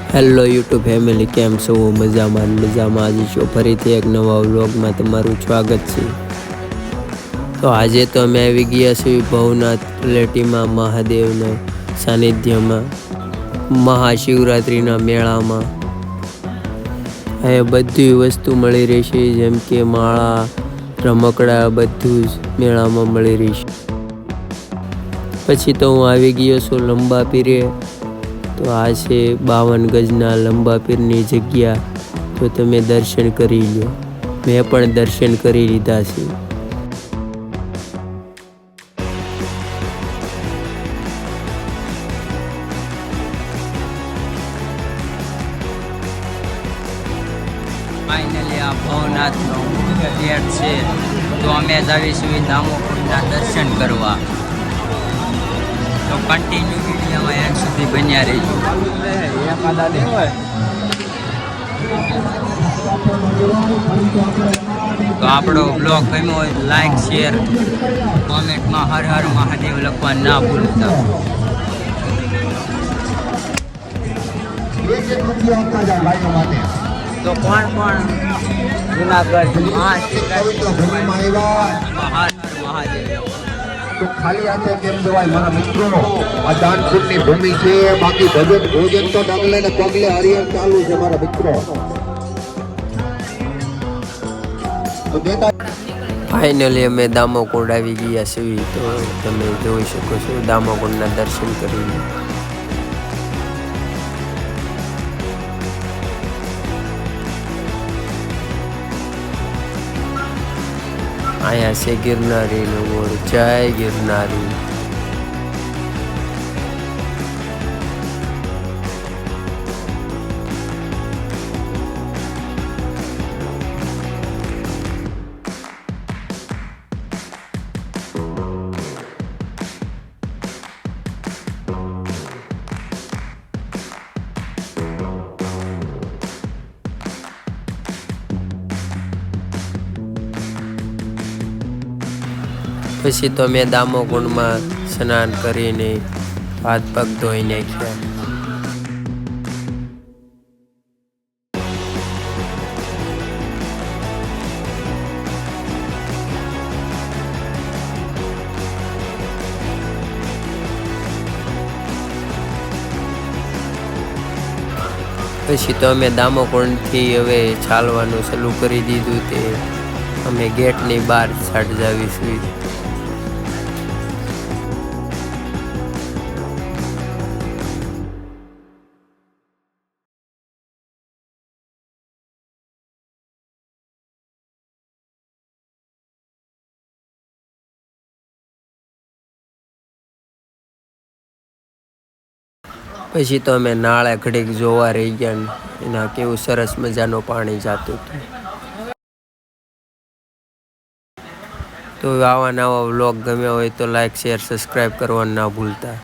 Hello YouTube family, કેમ છો? મજામાં આજે છો ફરીથી એક નવા વ્લોગમાં તમારું સ્વાગત છે। તો આજે તો અમે આવી ગયા છીએ ભવનાથ તળેટીમાં મહાદેવના સાનિધ્યમાં મહાશિવરાત્રિના મેળામાં। અહીંયા બધી વસ્તુ મળી રહેશે, જેમ કે માળા, રમકડા, બધું જ મેળામાં મળી રહેશે। પછી તો હું આવી ગયો છું લંબા પીરે। તો આ છે 52 ગજના લંબા પીરની જગ્યા। તો તમે દર્શન કરી લો, મેં પણ દર્શન કરી લીધા છે। ફાઇનલી આ ભવનાથનો મુખ્ય ગેટ છે। તો અમે જ આવીશું દામોકુંડના દર્શન કરવા। તો કન્ટિન્યુ વિડીયોમાં એન્ડ સુધી બન્યા રહેજો। તો આપણો બ્લોગ ગમ્યો હોય લાઈક, શેર, કોમેન્ટમાં હર હર મહાદેવ લખવા ના ભૂલતા। તો કોણ જુનાગઢ મહાદેવ તો ખાલી હાથે કેમ જવાય મારા મિત્રો? આ દાનપુરની ભૂમિ છે, બાકી ભોજન તો ડગલે ને પગલે હરિયર ચાલુ છે મારા મિત્રો। ફાઇનલી અમે દામોકુંડ આવી ગયા છીએ। તો તમે જોઈ શકો છો દામોકુંડના દર્શન કરી લો। અહીંયા છે ગિરનારીનો બોર્ડ, જય ગિરનારી। પછી તો મેં દામોકુંડમાં સ્નાન કરીને હાથ પગ ધોઈ નાખ્યા। પછી તો અમે દામોકુંડથી હવે ચાલવાનું ચાલુ કરી દીધું। તે અમે ગેટની બહાર સાઈડ જાવીશું। પછી તો અમે નાળે ઘડીક જોવા રહી ગયા, એના કેવું સરસ મજાનું પાણી જાતું હતું। તો આવા નવા વ્લોગ ગમ્યા હોય તો લાઈક, શેર, સબસ્ક્રાઈબ કરવાનું ના ભૂલતા।